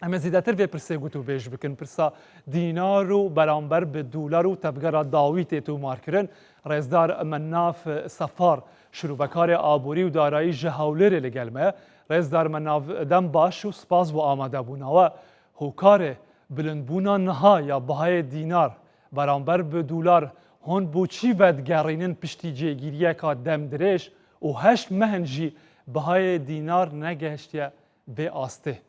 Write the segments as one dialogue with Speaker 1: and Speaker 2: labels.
Speaker 1: اما زیادتر به پرسه گوتو بیش بکن پرسا دینار و برانبر به دلار و تبگرا داویت تو مارکرن رزدار مناف سفار شروع بکار آبوری و دارایی جهولر لگلمه رزدار مناف دم باش و سپاس و آماده بونا و هوکار بلندبونا نها یا بهای دینار برانبر به دلار هون بوچی بدگرینن پشتی جگیریه که دم درش و هشت مهنجی بهای دینار نگهشتیه به آسته.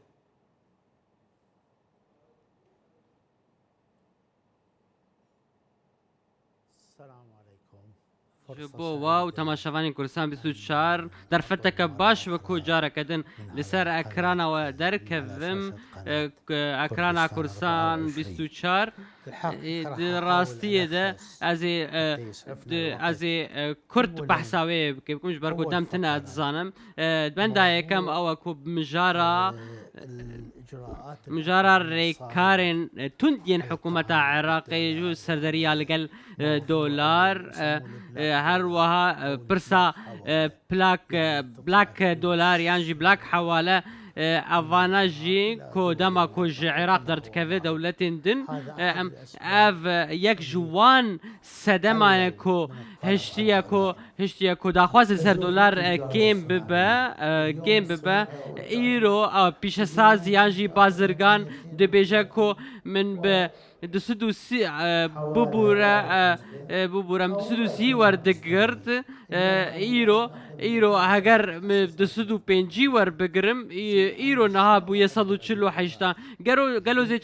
Speaker 2: بۆ وا و تەماشەوانی کوردستان 24 دەرفەتەکە باش وەکو جارەکەدن لەسەر ئەکرانەوە دەرکەوم ئەکرانا کوردستان 24 ڕاستیەدە ئەزێ کورد بەحساوێ بکەمش بەرگو دەمتنە دزانم بەندایەکەم ئەوە کو مجارە ڕێکارێن توندین حکوومەتە عێراقی و سەردەریا لەگەل دۆلار هەروەها پرسا بلاک دۆلار یانژی بلاک حەوالە ئەڤانە ژی کۆ دەما کۆژ عێراق دەردکەوێ دەولەتێن دن ئەڤ یەک ژوان سەدەمانە کۆ هشتیە کۆ داخوازە سەر دۆلار گێم ببە ئیرۆ پیشەساز یانژی بازرگان دەبێژە کۆ من بە ببوورم دوسی وەردەگرت ئیرۆ هەگەر دو پێنجی وەربگرم ئیرۆ نەها بووە 148 گەلۆزێ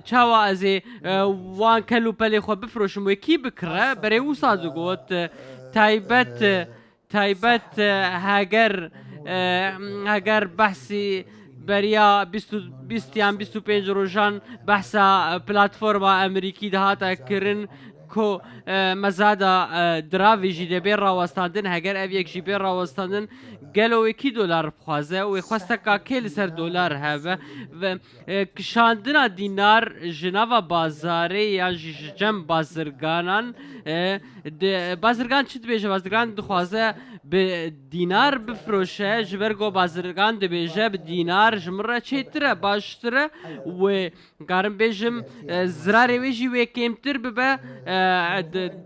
Speaker 2: چاوە ئەزێ وان کەل و پەلێ خۆ بفرۆشم وەکی بکڕە بەرێ و سازگوت تایبەت هەگەر بەحسی بەریا 25 ڕۆژان بەحسا پلاتفۆرما ئەمریکی دەهاتەکردن کۆ مەزادە دراویژی دەبێ ڕاوەستاندن هەگەر ئەv یەکژی بێ ڕاوەستاندن گەلەوەکی دۆلار بخوازە وێ خواستەکە کێ لەسەر دۆلار هەبە کشاندنا دینار ژناوە بازارێ یان ژەم بازرگانان بازرگان چ دبێژە بازرگان دخوازە دینار بفرۆشە ji ber got bazirgan dibêje bi dînar ji min re çêtir e baştir e wê karim bêjim zirarê wê jî wê kêmtir bibe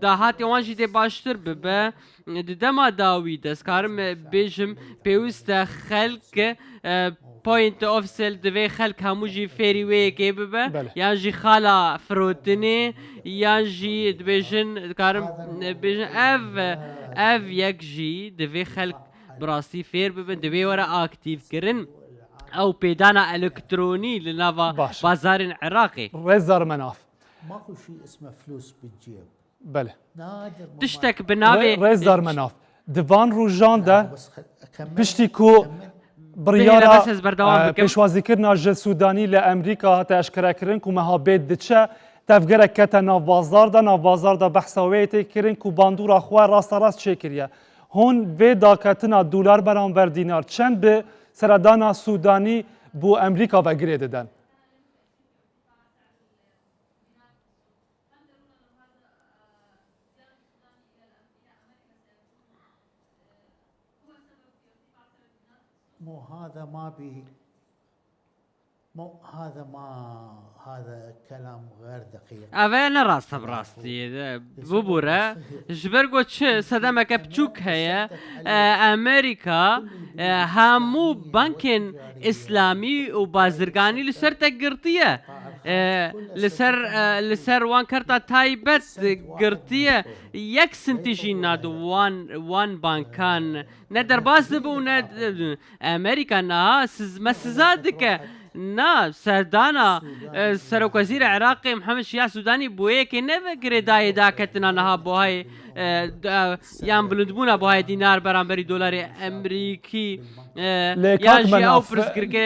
Speaker 2: dahatê wan jî dê baştir bibe di dema dawî destkarim bêjim pêwîst e xelk point of sale divê xelk hemû jî fêrî wê yekê bibe yan jî xala firotinê yan jî dibêjin karim bêjin ev yek jî divê xelk براستی فێر ببن دەبێ وەرە ئاکتیڤکردن ئەو پێدانە ئەلکترۆنی لە ناوە بازارên عێراقê
Speaker 1: ڕێزدار مەناف بەێ
Speaker 2: تشتێک بناوێ
Speaker 1: ڕێزدار مەناف divan ڕوژان de piştî ku biryara pêşwazîkirina ji Sûdanî li Emerîka hate eşkerekirin ku meha bêt diçe tevgerek kete navbazar da navbazar da behsa wê tê kirin ku bandûra xwe rasta rast çêkiriye hon vê daketina dolar beramber dînar çend bi seredana Sûdanî bû Emerîka vegirê didin
Speaker 2: ئەvê nerast بڕاستی ببوورە ji ber got çi sedemeke biçûk heye ئەمریکا hemû bankên îslamî û bazirganî li ser te girtiye li ser wan kerta taybet girtiye yek sintî jî nadu wan bankan ne derbas dibû ne ئەمریکا niha me siza dike نا سەردانا سەرۆکوەزیرە عێراقی محەممەد شیع سوودانی بۆ یەکێ نەڤگرێ دایێ داکەتنا نەها بۆهای یان بلندبوونا بۆهای دینار بەرامبەری دۆلاری ئەمریکی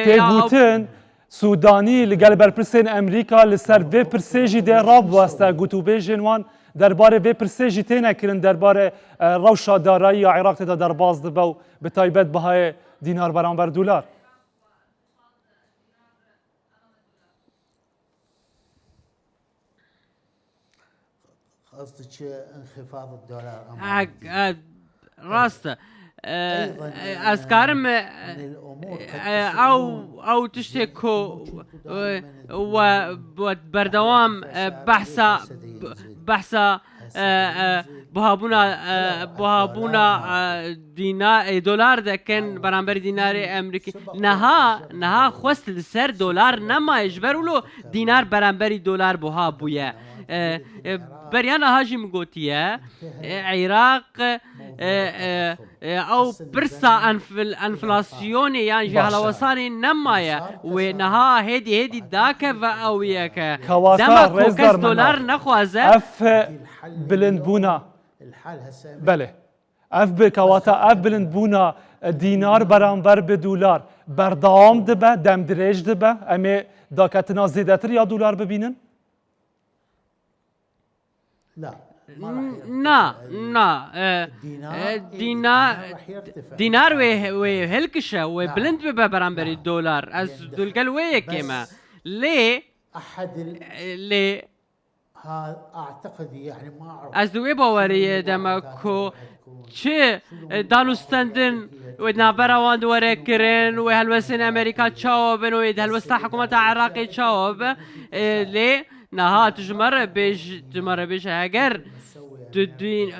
Speaker 1: پێگوتن سوودانی لەگەل بەرپرسên ئەمریکا لەسەر vê pirsêjî dê rabweste gotûbêjên wan derbarê vê pirsêjî tê nekirin derbarê rewşa darayî ya Iraq tê de derbas dibe û bi taybet bihayê dînar beramber dolar
Speaker 2: ڕاستە أذكارم أو تشتكو وبردوام بحثا بوهابونا دولار دكن برانبر دينار امريكي نها خوست لسر دولار نما اجبر ولو دينار برانبر دولار بوهابويا بريانا هاجي مقوتيا عراق او برسا انفلاسيوني يعني جهلا وصاني نمايا ونها هيدي داك واوياك دما كوكس دولار نخوازه
Speaker 1: اف بلند بونا بله اف بكواتا اف بلند بونا دينار برانبر بدولار بردام دبه دم دريج دبه امي داكتنا زيدتر يا دولار ببينن
Speaker 3: لا
Speaker 2: دينار وهلكشة وبلند ببا برانبر الدولار از دولقل ويه كيما ليه
Speaker 3: اعتقد يعني ما اعرف
Speaker 2: از دوی باوری دمکو چه دانستندن و نابراوان دوره کرن و هلوسین امریکا چاوبن و هلوستا حکومت عراقی چاوب لی نها تجمره بیش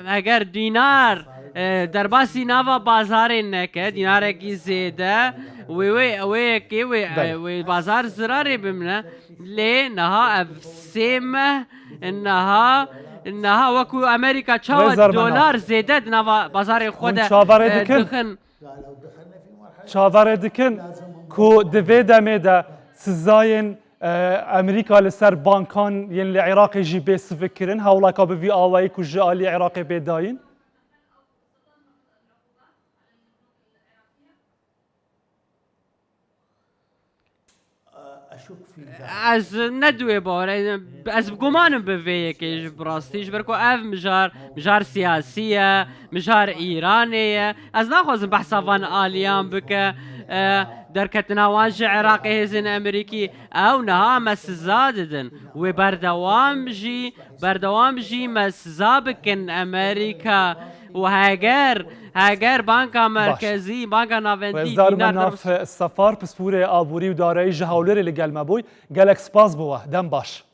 Speaker 2: اگر دینار در باسی نوا بازار نکه دینار کی زیده و بازار زراری بمنه لی نها افسیمه انها وكو امريكا تشاوت دولار زيدت نوا بازار خود
Speaker 1: دخن شاور دكن كو دفيدا ميدا سزاين امريكا لسر بانكان ين العراق يجي بيس فكرن هولا كاب في اواي كو جالي عراقي بيداين
Speaker 2: از ندوی باره از بگمانم به وی که براستیش برکو اف مجار سیاسیه مجار ایرانیه از نخوازم بحثا وان آلیان بکه در کتناوانج عراقی هزین امریکی او نها مسزا ددن و بردوام جی مسزا بکن امریکا و هاگر بانكا مركزي بانكا نافنتي
Speaker 1: دينار ناف السفار بسبوري ابوري وداري جهولري اللي قال ما بوي قالك سباس بوه دم باش